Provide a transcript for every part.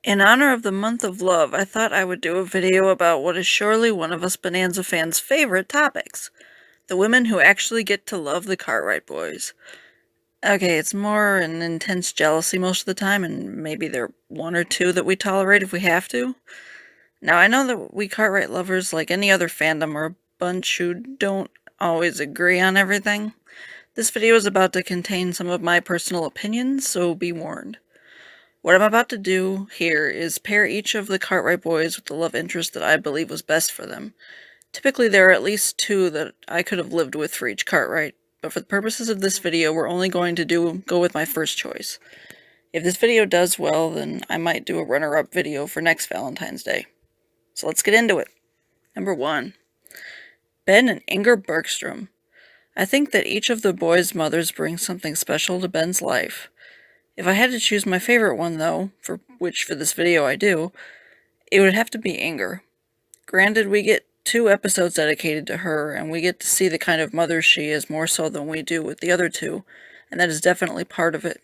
In honor of the month of love, I thought I would do a video about what is surely one of us Bonanza fans' favorite topics. The women who actually get to love the Cartwright boys. Okay, it's more an intense jealousy most of the time, and maybe there are one or two that we tolerate if we have to. Now, I know that we Cartwright lovers, like any other fandom, are a bunch who don't always agree on everything. This video is about to contain some of my personal opinions, so be warned. What I'm about to do here is pair each of the Cartwright boys with the love interest that I believe was best for them. Typically, there are at least two that I could have lived with for each Cartwright, but for the purposes of this video, we're only going to go with my first choice. If this video does well, then I might do a runner-up video for next Valentine's Day. So let's get into it. Number 1. Ben and Inger Bergstrom. I think that each of the boys' mothers brings something special to Ben's life. If I had to choose my favorite one, though, for this video I do, it would have to be Inger. Granted, we get 2 episodes dedicated to her, and we get to see the kind of mother she is more so than we do with the other 2, and that is definitely part of it.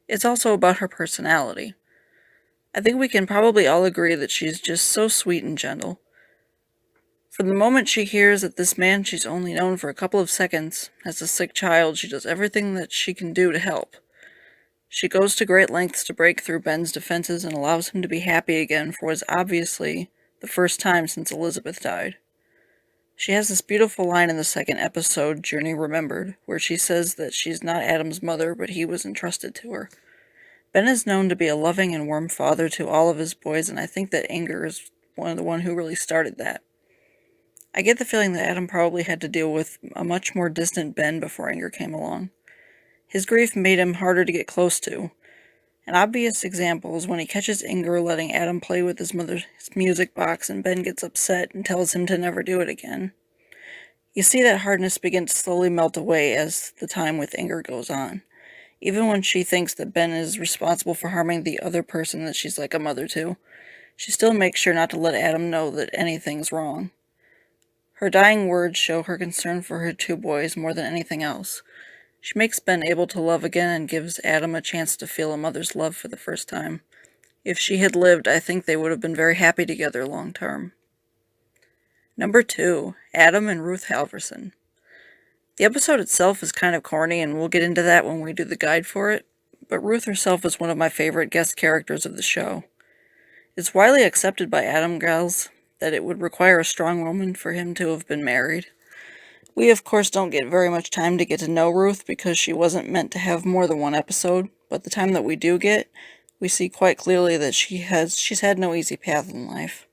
It's also about her personality. I think we can probably all agree that she's just so sweet and gentle. From the moment she hears that this man she's only known for a couple of seconds has a sick child, she does everything that she can do to help. She goes to great lengths to break through Ben's defenses and allows him to be happy again for what is obviously the first time since Elizabeth died. She has this beautiful line in the second episode, Journey Remembered, where she says that she's not Adam's mother, but he was entrusted to her. Ben is known to be a loving and warm father to all of his boys, and I think that Inger is the one who really started that. I get the feeling that Adam probably had to deal with a much more distant Ben before Inger came along. His grief made him harder to get close to. An obvious example is when he catches Inger letting Adam play with his mother's music box and Ben gets upset and tells him to never do it again. You see that hardness begin to slowly melt away as the time with Inger goes on. Even when she thinks that Ben is responsible for harming the other person that she's like a mother to, she still makes sure not to let Adam know that anything's wrong. Her dying words show her concern for her 2 boys more than anything else. She makes Ben able to love again and gives Adam a chance to feel a mother's love for the first time. If she had lived, I think they would have been very happy together long term. Number 2. Adam and Ruth Halverson. The episode itself is kind of corny, and we'll get into that when we do the guide for it, but Ruth herself is one of my favorite guest characters of the show. It's widely accepted by Adam gals that it would require a strong woman for him to have been married. We, of course, don't get very much time to get to know Ruth because she wasn't meant to have more than one episode, but the time that we do get, we see quite clearly that she's had no easy path in life.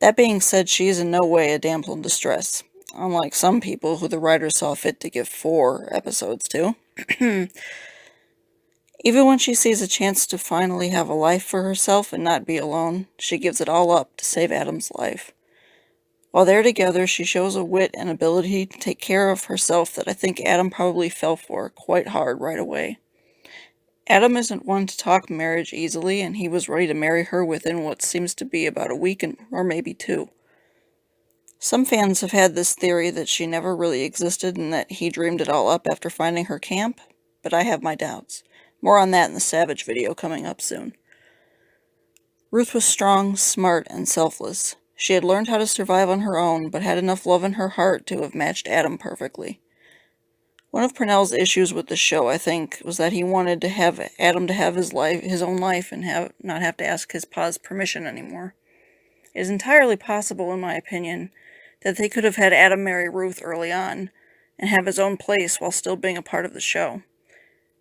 That being said, she is in no way a damsel in distress, unlike some people who the writers saw fit to give 4 episodes to. Even when she sees a chance to finally have a life for herself and not be alone, she gives it all up to save Adam's life. While they're together, she shows a wit and ability to take care of herself that I think Adam probably fell for quite hard right away. Adam isn't one to talk marriage easily, and he was ready to marry her within what seems to be about a week or maybe 2. Some fans have had this theory that she never really existed and that he dreamed it all up after finding her camp, but I have my doubts. More on that in the Savage video coming up soon. Ruth was strong, smart, and selfless. She had learned how to survive on her own, but had enough love in her heart to have matched Adam perfectly. One of Purnell's issues with the show, I think, was that he wanted to have Adam to have his own life, and not have to ask his pa's permission anymore. It is entirely possible, in my opinion, that they could have had Adam marry Ruth early on, and have his own place while still being a part of the show.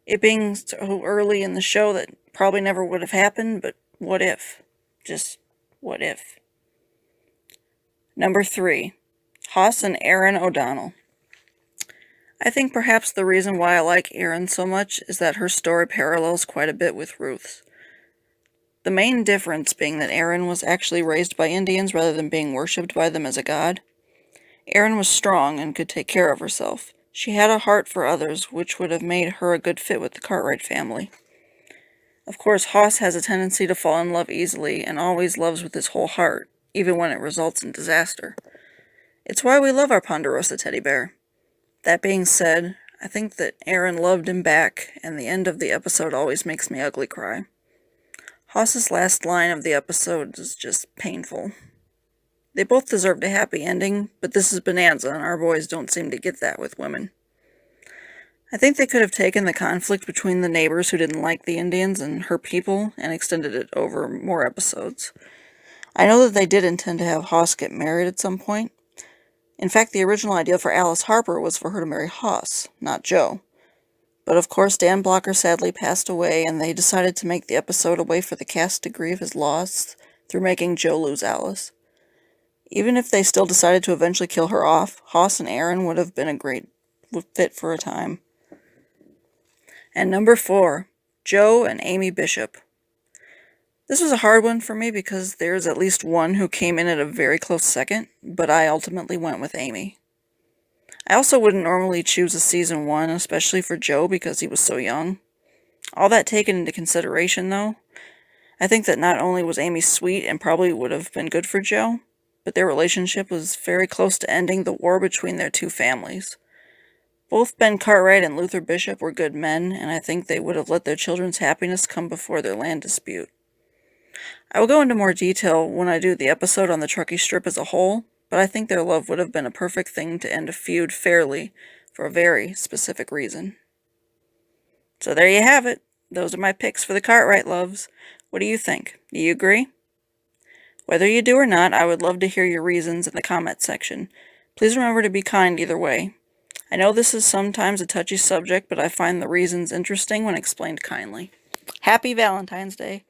It being so early in the show that probably never would have happened, but what if? Just what if? Number 3. Haas and Erin O'Donnell. I think perhaps the reason why I like Erin so much is that her story parallels quite a bit with Ruth's. The main difference being that Erin was actually raised by Indians rather than being worshipped by them as a god. Erin was strong and could take care of herself. She had a heart for others, which would have made her a good fit with the Cartwright family. Of course, Haas has a tendency to fall in love easily and always loves with his whole heart, even when it results in disaster. It's why we love our Ponderosa teddy bear. That being said, I think that Erin loved him back, and the end of the episode always makes me ugly cry. Haas's last line of the episode is just painful. They both deserved a happy ending, but this is Bonanza, and our boys don't seem to get that with women. I think they could have taken the conflict between the neighbors who didn't like the Indians and her people and extended it over more episodes. I know that they did intend to have Haas get married at some point. In fact, the original idea for Alice Harper was for her to marry Haas, not Joe. But of course, Dan Blocker sadly passed away, and they decided to make the episode a way for the cast to grieve his loss through making Joe lose Alice. Even if they still decided to eventually kill her off, Haas and Erin would have been a great fit for a time. And number 4, Joe and Amy Bishop. This was a hard one for me because there's at least one who came in at a very close second, but I ultimately went with Amy. I also wouldn't normally choose a season 1, especially for Joe because he was so young. All that taken into consideration, though, I think that not only was Amy sweet and probably would have been good for Joe, but their relationship was very close to ending the war between their two families. Both Ben Cartwright and Luther Bishop were good men, and I think they would have let their children's happiness come before their land dispute. I will go into more detail when I do the episode on the Truckee Strip as a whole, but I think their love would have been a perfect thing to end a feud fairly for a very specific reason. So there you have it. Those are my picks for the Cartwright Loves. What do you think? Do you agree? Whether you do or not, I would love to hear your reasons in the comment section. Please remember to be kind either way. I know this is sometimes a touchy subject, but I find the reasons interesting when explained kindly. Happy Valentine's Day!